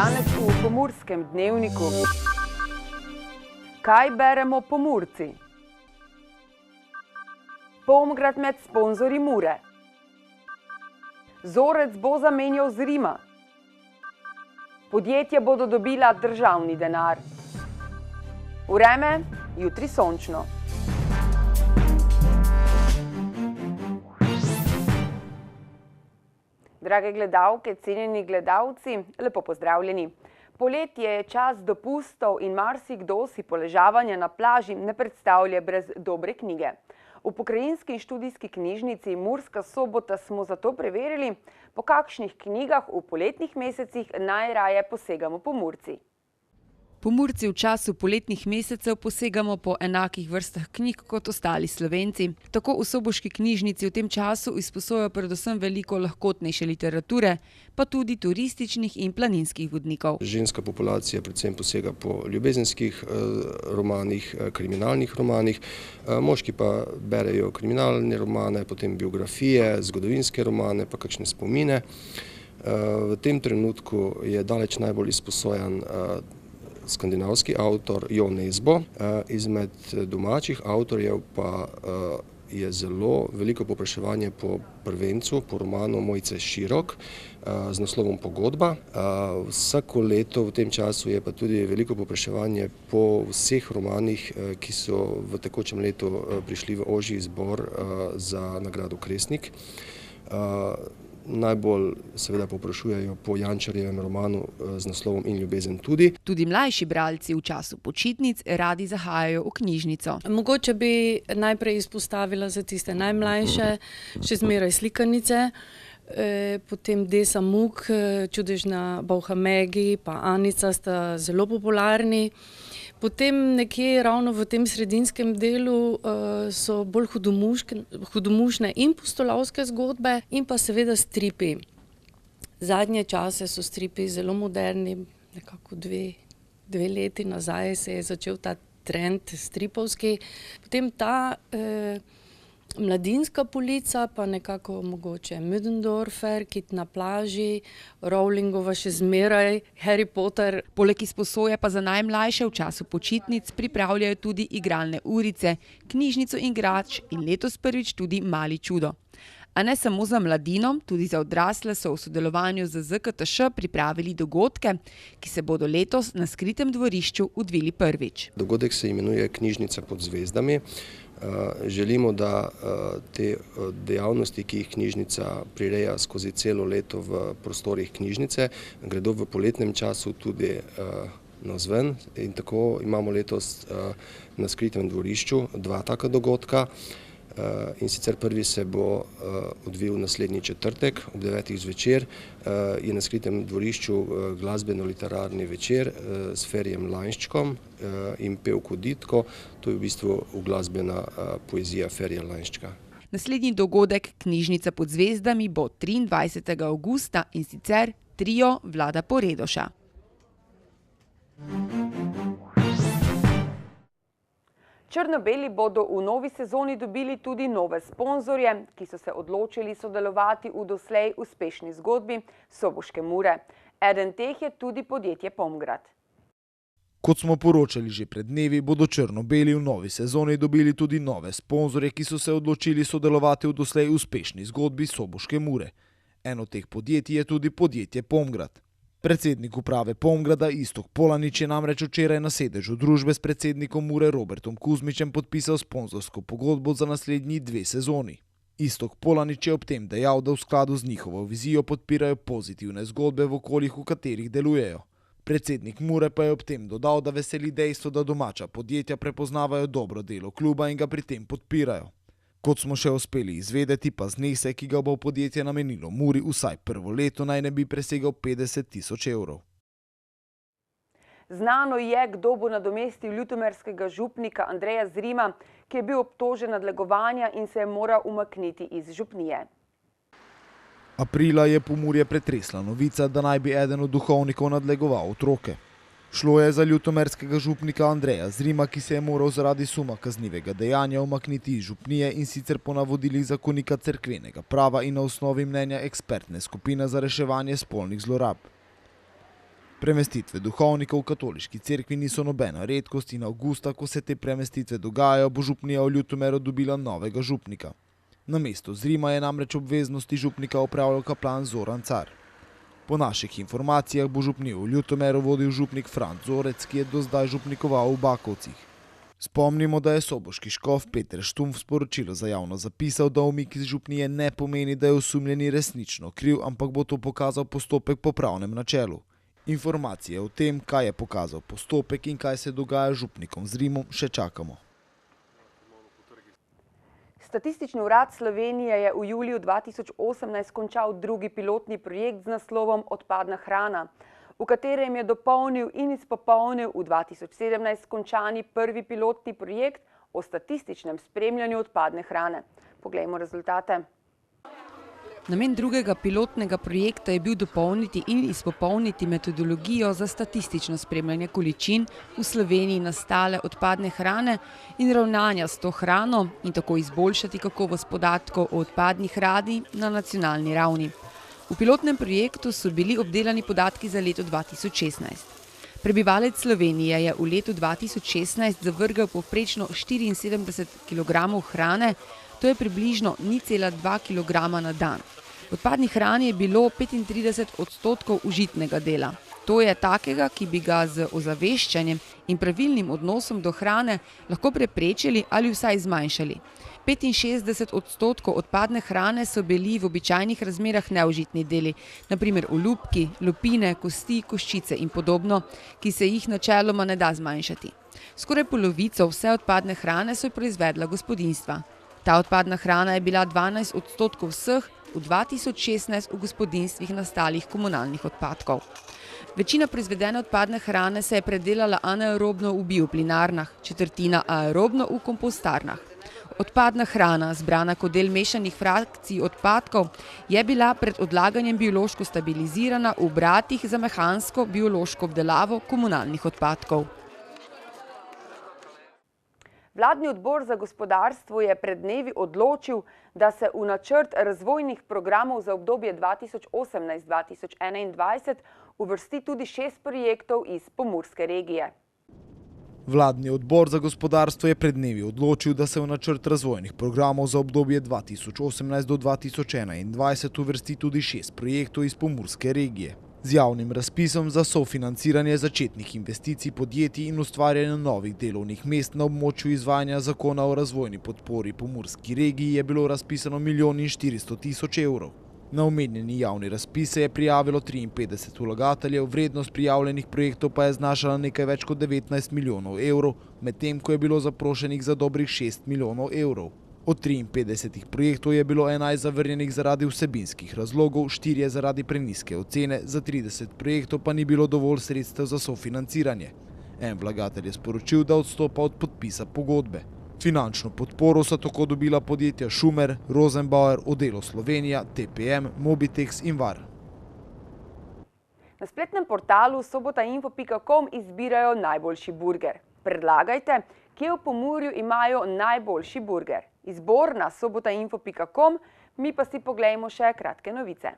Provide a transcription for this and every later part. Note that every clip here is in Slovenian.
Danes v Pomurskem dnevniku. Kaj beremo Pomurci? Pomgrad med sponzorji Mure. Zorec bo zamenjal z Rima. Podjetja bodo dobila državni denar. Vreme, jutri sončno. Drage gledalke, cenjeni gledalci, lepo pozdravljeni. Poletje je čas dopustov in marsikdo si poležavanja na plaži ne predstavlja brez dobre knjige. V Pokrajinski in študijski knjižnici Murska Sobota smo zato preverili, po kakšnih knjigah v poletnih mesecih najraje posegamo Pomurci. Pomurci v času poletnih mesecev posegamo po enakih vrstah knjig kot ostali Slovenci. Tako v soboški knjižnici v tem času izposojajo predvsem veliko lahkotnejše literature, pa tudi turističnih in planinskih vodnikov. Ženska populacija predvsem posega po ljubezenskih romanih, kriminalnih romanih, moški pa berejo kriminalne romane, potem biografije, zgodovinske romane, pa kakšne spomine. V tem trenutku je daleč najbolj izposojan skandinavski avtor Jo Nesbø. Izmed domačih avtorjev pa je zelo veliko povpraševanje po prvencu, po romanu Mojce Širok z naslovom Pogodba. Vsako leto v tem času je pa tudi veliko povpraševanje po vseh romanih, ki so v tekočem letu prišli v ožji izbor za nagrado Kresnik. Najbolj seveda povprašujejo po Jančarjevem romanu z naslovom In ljubezen tudi. Tudi mlajši bralci v času počitnic radi zahajajo v knjižnico. Mogoče bi najprej izpostavila za tiste najmlajše, še zmeraj Slikanice, potem Desa Muk, Čudežna Bauhamegi pa Anica sta zelo popularni. Potem nekje ravno v tem sredinskem delu so bolj hudomušne in pustolovske zgodbe in pa seveda stripi. Zadnje čase so stripi zelo moderni, nekako dve leti nazaj se je začel ta trend stripovski. Potem ta mladinska polica, pa nekako mogoče Mödendorfer, Kit na plaži, Rowlingova še zmeraj, Harry Potter. Poleg izposoje pa za najmlajše v času počitnic pripravljajo tudi igralne urice, knjižnico igrač in letos prvič tudi Mali čudo. A ne samo za mladino, tudi za odrasle so v sodelovanju z ZKTŠ pripravili dogodke, ki se bodo letos na Skritem dvorišču odvili prvič. Dogodek se imenuje Knjižnica pod zvezdami. Želimo, da te dejavnosti, ki jih knjižnica prireja skozi celo leto v prostorih knjižnice, gredo v poletnem času tudi navzven. In tako imamo letos na Skritem dvorišču dva taka dogodka. In sicer prvi se bo odvil naslednji četrtek ob 9. zvečer. Je na Skritem dvorišču glasbeno-literarni večer s Ferjem Lainščkom in pevko Ditko. To je v bistvu uglasbena poezija Ferja Lainščka. Naslednji dogodek Knjižnica pod zvezdami bo 23. avgusta in sicer trio Vlada Poredoša. Črno-beli bodo v novi sezoni dobili tudi nove sponzorje, ki so se odločili sodelovati v doslej uspešni zgodbi Soboške Mure. Eden teh je tudi podjetje Pomgrad. Kot smo poročali že pred dnevi, bodo črno-beli v novi sezoni dobili tudi nove sponzorje, ki so se odločili sodelovati v doslej uspešni zgodbi Soboške Mure. Eno teh podjetij je tudi podjetje Pomgrad. Predsednik uprave Pomgrada Iztok Polanič je namreč včeraj na sedežu družbe s predsednikom Mure Robertom Kuzmičem podpisal sponzorsko pogodbo za naslednji 2 sezoni. Iztok Polanič je ob tem dejal, da v skladu z njihovo vizijo podpirajo pozitivne zgodbe v okoljih, v katerih delujejo. Predsednik Mure pa je ob tem dodal, da veseli dejstvo, da domača podjetja prepoznavajo dobro delo kluba in ga pri tem podpirajo. Kot smo še uspeli izvedeti, pa znesek, ki ga bo podjetje namenilo Muri vsaj prvo leto, naj ne bi presegal 50.000 evrov. Znano je, kdo bo nadomestil ljutomerskega župnika Andreja Zrima, ki je bil obtožen nadlegovanja in se je moral umakniti iz župnije. Aprila je Pomurje pretresla novica, da naj bi eden od duhovnikov nadlegoval otroke. Šlo je za ljutomerskega župnika Andreja Zrima, ki se je moral zaradi suma kaznivega dejanja umakniti iz župnije in sicer po navodilih zakonika cerkvenega prava in na osnovi mnenja ekspertne skupine za reševanje spolnih zlorab. Premestitve duhovnikov v katoliški cerkvi niso nobena redkost in avgusta, ko se te premestitve dogajajo, bo župnija v Ljutomeru dobila novega župnika. Na mesto z Rima je namreč obveznosti župnika opravljal kaplan Zoran Car. Po naših informacijah bo župnijo v Ljutomeru vodil župnik Franc Zorec, ki je do zdaj župnikoval v Bakovcih. Spomnimo, da je soboški škof Peter Štum v sporočilu za javnost zapisal, da umik iz župnije ne pomeni, da je osumljeni resnično kriv, ampak bo to pokazal postopek po pravnem načelu. Informacije o tem, kaj je pokazal postopek in kaj se dogaja z župnikom z Rimom, še čakamo. Statistični urad Slovenije je v juliju 2018 končal drugi pilotni projekt z naslovom Odpadna hrana, v katerem je dopolnil in izpopolnil v 2017 končani prvi pilotni projekt o statističnem spremljanju odpadne hrane. Poglejmo rezultate. Namen drugega pilotnega projekta je bil dopolniti in izpopolniti metodologijo za statistično spremljanje količin v Sloveniji nastale odpadne hrane in ravnanja s to hrano in tako izboljšati kakovost podatkov o odpadni hrani na nacionalni ravni. V pilotnem projektu so bili obdelani podatki za leto 2016. Prebivalec Slovenije je v letu 2016 zavrgel povprečno 74 kg hrane, to je približno 0,2 kg na dan. V odpadni hrani je bilo 35% užitnega dela. To je takega, ki bi ga z ozaveščanjem in pravilnim odnosom do hrane lahko preprečili ali vsaj zmanjšali. 65% odpadne hrane so bili v običajnih razmerah neužitni deli, naprimer olupki, lupine, kosti, koščice in podobno, ki se jih načeloma ne da zmanjšati. Skoraj polovico vse odpadne hrane so proizvedla gospodinjstva. Ta odpadna hrana je bila 12% vseh v 2016 v gospodinjstvih nastalih komunalnih odpadkov. Večina proizvedene odpadne hrane se je predelala anaerobno v bioplinarnah, četrtina aerobno v kompostarnah. Odpadna hrana, zbrana kot del mešanih frakcij odpadkov, je bila pred odlaganjem biološko stabilizirana v obratih za mehansko biološko obdelavo komunalnih odpadkov. Vladni odbor za gospodarstvo je pred dnevi odločil, da se v načrt razvojnih programov za obdobje 2018-2021 uvrsti tudi 6 projektov iz Pomurske regije. Vladni odbor za gospodarstvo je pred dnevi odločil, da se v načrt razvojnih programov za obdobje 2018 do 2021 uvrsti tudi 6 projektov iz Pomurske regije. Z javnim razpisom za sofinanciranje začetnih investicij podjetij in ustvarjanje novih delovnih mest na območju izvajanja zakona o razvojni podpori Pomurski regiji je bilo razpisano 1.400.000 evrov. Na omenjeni javni razpis se je prijavilo 53 vlagateljev, vrednost prijavljenih projektov pa je znašala nekaj več kot 19 milijonov evrov, medtem ko je bilo zaprošenih za dobrih 6 milijonov evrov. Od 53 projektov je bilo 11 zavrnjenih zaradi vsebinskih razlogov, 4 zaradi prenizke ocene, za 30 projektov pa ni bilo dovolj sredstev za sofinanciranje. En vlagatelj je sporočil, da odstopa od podpisa pogodbe. Finančno podporo so tako dobila podjetja Šumer, Rosenbauer, Odelo Slovenija, TPM, Mobitex in VAR. Na spletnem portalu sobotainfo.com izbirajo najboljši burger. Predlagajte, kje v Pomurju imajo najboljši burger. Izbor na sobotainfo.com, mi pa si poglejmo še kratke novice.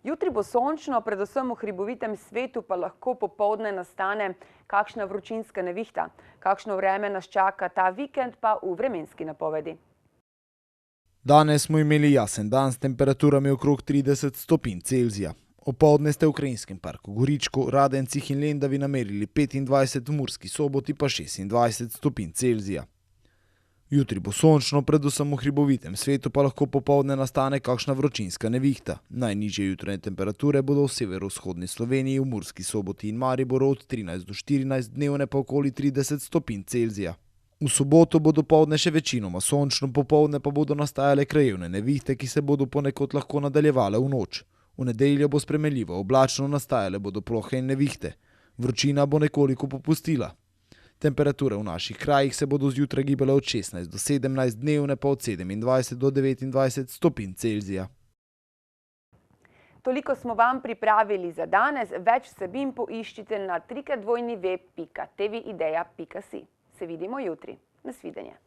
Jutri bo sončno, predvsem v hribovitem svetu pa lahko popoldne nastane kakšna vročinska nevihta. Kakšno vreme nas čaka ta vikend pa v vremenski napovedi. Danes smo imeli jasen dan s temperaturami okrog 30 stopinj Celzija. Opoldne ste v Krajinskem parku Goričko, Radencih in Lendavi namerili 25, v Murski Soboti pa 26 stopinj Celzija. Jutri bo sončno, predvsem v hribovitem svetu pa lahko popoldne nastane kakšna vročinska nevihta. Najnižje jutranje temperature bodo v severovzhodni Sloveniji, v Murski Soboti in Mariboru od 13 do 14, dnevne pa okoli 30 stopinj Celzija. V soboto bo dopoldne še večinoma sončno, popoldne pa bodo nastajale krajevne nevihte, ki se bodo ponekod lahko nadaljevale v noč. V nedeljo bo spremenljivo oblačno, nastajale bodo plohe in nevihte. Vročina bo nekoliko popustila. Temperature v naših krajih se bodo zjutraj gibale od 16 do 17, dnevne pa od 27 do 29 stopinj Celzija. Toliko smo vam pripravili za danes. Več vsebin poiščite na www.tvideja.si. Se vidimo jutri. Nasvidenje.